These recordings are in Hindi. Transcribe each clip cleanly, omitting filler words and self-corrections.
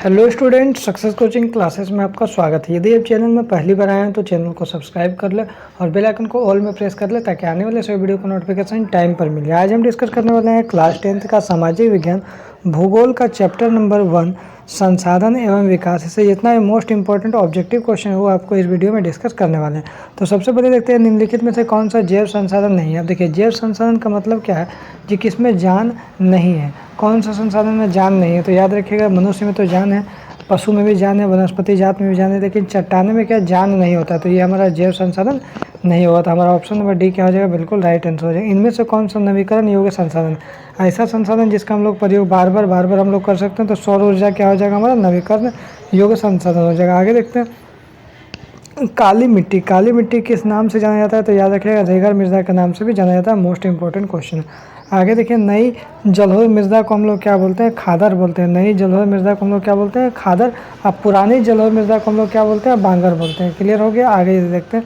Hello student, success coaching classes में आपका स्वागत है। यदि आप चैनल में पहली बार आए हैं तो चैनल को सब्सक्राइब कर ले और बेल आइकन को ऑल में प्रेस कर ले ताकि आने वाले सभी वीडियो को नोटिफिकेशन टाइम पर मिले। आज हम डिस्कस करने वाले हैं क्लास 10th का सामाजिक विज्ञान भूगोल का चैप्टर नंबर 1 संसाधन एवं विकास। इससे जितना मोस्ट इंपॉर्टेंट ऑब्जेक्टिव क्वेश्चन है वो आपको इस वीडियो में डिस्कस करने वाले हैं। तो सबसे पहले देखते हैं निम्नलिखित में से कौन सा जैव संसाधन नहीं है। अब देखिए, जैव संसाधन का मतलब क्या है जी, किसमें जान नहीं है। कौन सा संसाधन में जान नहीं है? तो याद रखिएगा, मनुष्य में तो जान है, पशु में भी जान है, वनस्पति जात में भी जान है, लेकिन चट्टाने में क्या जान नहीं होता। तो ये हमारा जैव संसाधन नहीं होगा। तो हमारा ऑप्शन नंबर डी क्या हो जाएगा? बिल्कुल राइट आंसर हो जाएगा। इनमें से कौन सा नवीकरण योग्य संसाधन, ऐसा संसाधन जिसका हम लोग प्रयोग बार बार हम लोग कर सकते हैं? तो सौर ऊर्जा क्या हो जाएगा? हमारा नवीकरण योग्य संसाधन हो जाएगा। आगे देखते हैं, काली मिट्टी। काली मिट्टी किस नाम से जाना जाता है? तो याद रखिएगा, रेगर मृदा के नाम से भी जाना जाता है। मोस्ट इंपॉर्टेंट क्वेश्चन है। आगे देखिए, नई जलोढ़ मृदा को हम लोग क्या बोलते हैं? खादर बोलते हैं। नई जलोढ़ मृदा को हम लोग क्या बोलते हैं? खादर। अब पुरानी जलोढ़ मृदा को हम लोग क्या बोलते हैं? बांगर बोलते हैं। क्लियर हो गया। आगे ये देखते हैं,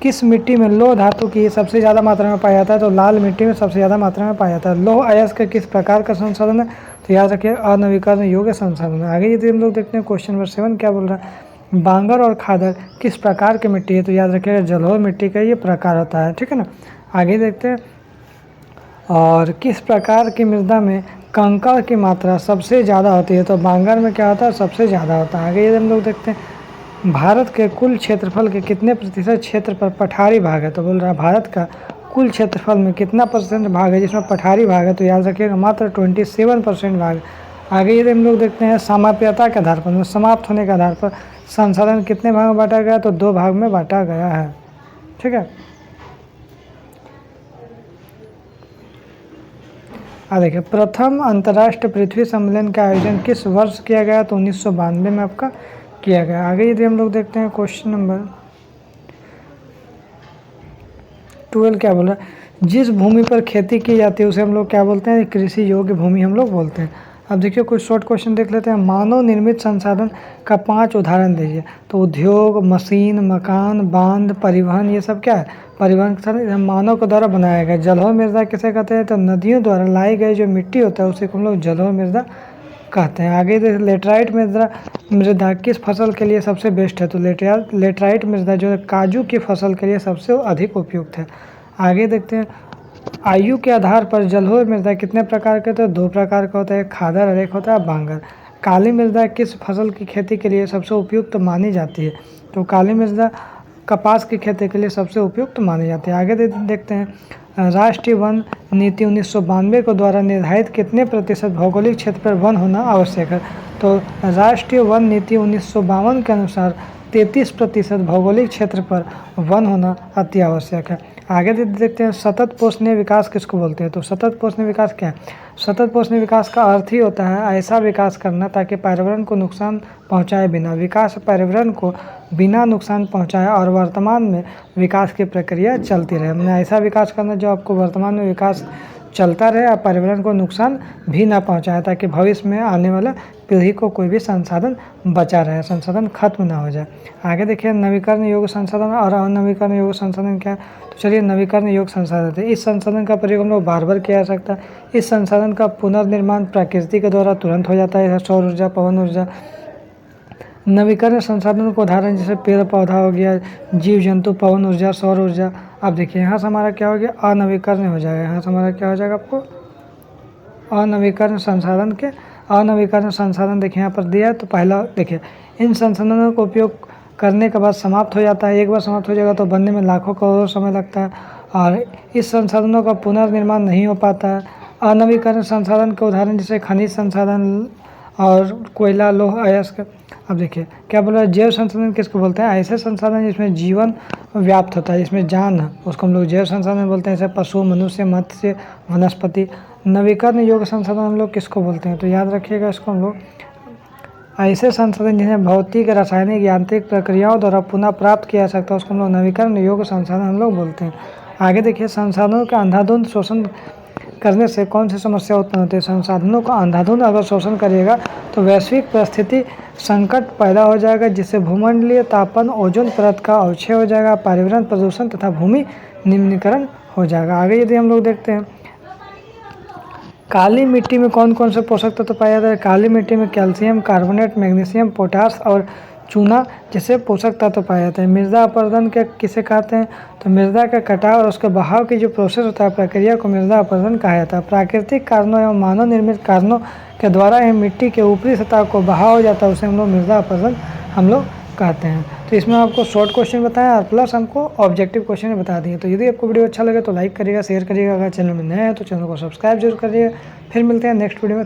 किस मिट्टी में लौह धातु की सबसे ज़्यादा मात्रा में पाया जाता है? तो लाल मिट्टी में सबसे ज़्यादा मात्रा में पाया जाता है। लौह अयस्क किस प्रकार का संसाधन है? तो याद रखिए, अनवीकरण योग्य संसाधन है। आगे यदि हम लोग देखते हैं, क्वेश्चन नंबर 7 क्या बोल रहा है? बांगर और खादर किस प्रकार की मिट्टी है? तो याद रखिएगा, जलोढ़ मिट्टी का ये प्रकार होता है। ठीक है ना। आगे देखते हैं, और किस प्रकार की मृदा में कंकड़ की मात्रा सबसे ज़्यादा होती है? तो बांगर में क्या होता है? सबसे ज़्यादा होता है। आगे ये हम लोग देखते हैं, भारत के कुल क्षेत्रफल के कितने प्रतिशत क्षेत्र पर पठारी भाग है? तो बोल रहा है, भारत का कुल क्षेत्रफल में कितना परसेंट भाग है जिसमें पठारी भाग है? तो याद रखिएगा, मात्र 27% भाग। आगे ये हम लोग देखते हैं, समाप्यता के आधार पर, समाप्त होने के आधार पर संसाधन कितने भाग में बांटा गया? तो 2 भाग में बांटा गया है। ठीक है। देखिए, प्रथम अंतर्राष्ट्रीय पृथ्वी सम्मेलन का आयोजन किस वर्ष किया गया? तो 1992 में आपका किया गया। आगे यदि हम लोग देखते हैं, क्वेश्चन नंबर 12 क्या बोल रहा है? जिस भूमि पर खेती की जाती है उसे हम लोग क्या बोलते हैं? कृषि योग्य भूमि हम लोग बोलते हैं। अब देखिए, कुछ शॉर्ट क्वेश्चन देख लेते हैं। मानव निर्मित संसाधन का 5 उदाहरण दीजिए। तो उद्योग, मशीन, मकान, बांध, परिवहन, ये सब क्या है? परिवहन के साथ मानव के द्वारा बनाया गया। जलोढ़ मृदा किसे कहते हैं? तो नदियों द्वारा लाई गई जो मिट्टी होता है उसे हम लोग जलोढ़ मृदा कहते हैं। आगे लेटराइट मृदा किस फसल के लिए सबसे बेस्ट है? तो लेटराइट मृदा जो है काजू की फसल के लिए सबसे अधिक उपयुक्त है। आगे देखते हैं, आयु के आधार पर जलोढ़ मृदा कितने प्रकार के? तो 2 प्रकार का होता है, खादर और एक होता है बांगर। काली मृदा किस फसल की खेती के लिए सबसे उपयुक्त मानी जाती है? तो काली मृदा कपास की खेती के लिए सबसे उपयुक्त मानी जाती है। आगे देखते हैं, राष्ट्रीय वन नीति 1992 के द्वारा निर्धारित कितने प्रतिशत भौगोलिक क्षेत्र पर वन होना आवश्यक है? तो राष्ट्रीय वन नीति 1952 के अनुसार 33% भौगोलिक क्षेत्र पर वन होना अति आवश्यक है। आगे देखते हैं, सतत पोषणीय विकास किसको बोलते हैं? तो सतत पोषणीय विकास क्या है? सतत पोषणीय विकास का अर्थ ही होता है ऐसा विकास करना ताकि पर्यावरण को नुकसान पहुंचाए बिना। विकास पर्यावरण को बिना नुकसान पहुंचाए और वर्तमान में विकास की प्रक्रिया चलती रहे। हमने ऐसा विकास करना जो आपको वर्तमान में विकास चलता रहे और पर्यावरण को नुकसान भी ना पहुंचाए, ताकि भविष्य में आने वाला पीढ़ी को कोई भी संसाधन बचा रहे, संसाधन खत्म ना हो जाए। आगे देखिए, नवीकरण योग्य संसाधन और अनवीकरण योग्य संसाधन क्या है? तो चलिए, नवीकरण योग्य संसाधन है, इस संसाधन का प्रयोग हम लोग बार बार किया जा सकता है। इस संसाधन का पुनर्निर्माण प्रकृति के द्वारा तुरंत हो जाता है, सौर ऊर्जा, पवन ऊर्जा। नवीकरण संसाधनों को उदाहरण जैसे पेड़ पौधा हो गया, जीव जंतु, पवन ऊर्जा, सौर ऊर्जा। अब देखिए, यहाँ से हमारा क्या हो गया? अनवीकरण हो जाएगा। यहाँ से हमारा क्या हो जाएगा? आपको अनवीकरण संसाधन देखिए यहाँ पर दिया है। तो पहला देखिए, इन संसाधनों का उपयोग करने के बाद समाप्त हो जाता है। एक बार समाप्त हो जाएगा तो बनने में लाखों करोड़ों समय लगता है और इस संसाधनों का पुनर्निर्माण नहीं हो पाता है। अनवीकरण संसाधन के उदाहरण जैसे खनिज संसाधन और कोयला, लौह अयस्क। अब देखिए क्या बोल रहा है, जैव संसाधन किसको बोलते हैं? ऐसे संसाधन जिसमें जीवन व्याप्त होता है, जिसमें जान है, उसको हम लोग जैव संसाधन बोलते हैं, जैसे पशु, मनुष्य, मत्स्य, वनस्पति। नवीकरण योग्य संसाधन हम लोग किसको बोलते हैं? तो याद रखिएगा, इसको हम लोग ऐसे संसाधन जिन्हें भौतिक, रासायनिक, यांत्रिक प्रक्रियाओं द्वारा पुनः प्राप्त किया जा सकता है उसको हम लोग नवीकरण योग्य संसाधन हम लोग बोलते हैं। आगे देखिए, संसाधनों का अंधाधुंध शोषण करने से कौन सी समस्या उत्पन्न होती है? संसाधनों का अंधाधुंध अगर शोषण करिएगा तो वैश्विक परिस्थिति संकट पैदा हो जाएगा, जिससे भूमंडलीय तापन, ओजोन परत का अवक्षय हो जाएगा, पर्यावरण प्रदूषण तथा भूमि निम्नीकरण हो जाएगा। आगे यदि हम लोग देखते हैं, काली मिट्टी में कौन कौन से पोषक तत्व पाए जाते हैं? काली मिट्टी में कैल्शियम कार्बोनेट, मैग्नीशियम, पोटास और चूना जैसे पोषक तत्व पाए जाते हैं। मृदा अपरदन के किसे कहते हैं? तो मृदा का कटाव और उसके बहाव की जो प्रोसेस होता है, प्रक्रिया को मृदा अपरदन कहा जाता है। प्राकृतिक कारणों एवं मानव निर्मित कारणों के द्वारा यह मिट्टी के ऊपरी सतह को बहाव हो जाता है, उसे हम लोग मृदा अपरदन हम लोग कहते हैं। तो इसमें आपको शॉर्ट क्वेश्चन बताया और प्लस हमको ऑब्जेक्टिव क्वेश्चन बता दिए। तो यदि आपको वीडियो अच्छा लगे तो लाइक करिएगा, शेयर करिएगा। अगर चैनल में नए हैं तो चैनल को सब्सक्राइब जरूर करिएगा। फिर मिलते हैं नेक्स्ट वीडियो में।